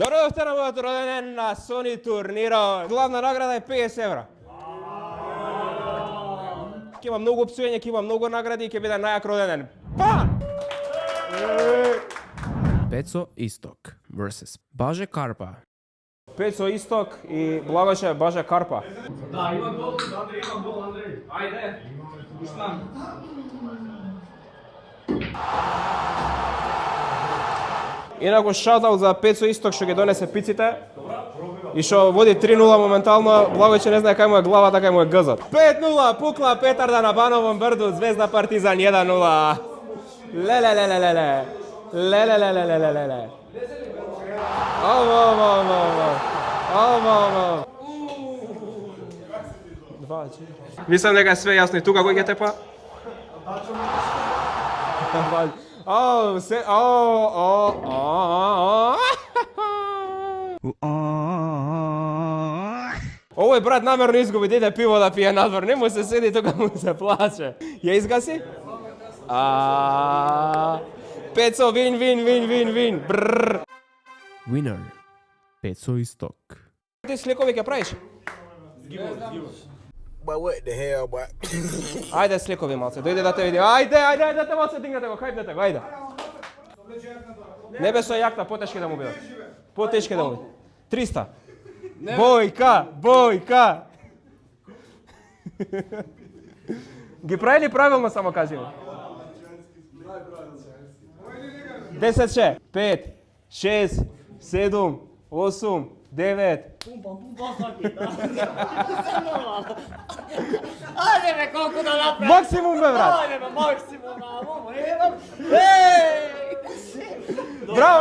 Добро дојдовте на мојот роден ден на Sony турнирот. Главна награда е 50 евра. Ќе има многу опсување, ќе има многу награди и ќе биде најак роден ден. Па! Пецо Исток vs Баже Карпа. Пецо Исток и Благоше Баже Карпа. Да, има гол, Андрей, има гол, Андрей. Ајде, пуштам. Инаку шаутаут за Пецо Исток што ги донесе пиците. И што води 3-0 моментално, Благојче не знае кај му е главата, кај му е гзот. 5-0 пукла петарда на Бановом брду, Звезда Партизан 1-0. Лелелелелеле. Лелелелелелеле. Ово. Мислам дека е све јасно и тука кој ќе тепа? Овој брат намерно изгуби, диде пиво да пие надвор, не му се седи тука, му се плаче. Ја изгаси? Пецо, вин. Бррр. Winner Пецо Исток. Ти сликови ќе правиш? But what the hell, boy? Ајде сликови малце, дојде да те види. Ајде, те малце, дигнете го, хајдете го, ајде. Не бе со јакта, потешки да му бидат. Потешки да му бидат. 300. Бојка. Ги прави ли правилно, само кажи ми? 10 5, 6, 7, 8, 9. Пумпам саки. Ајде бе, колку да направи? Максимум бе, брат. Ајде бе, максимум, мамо. Браво.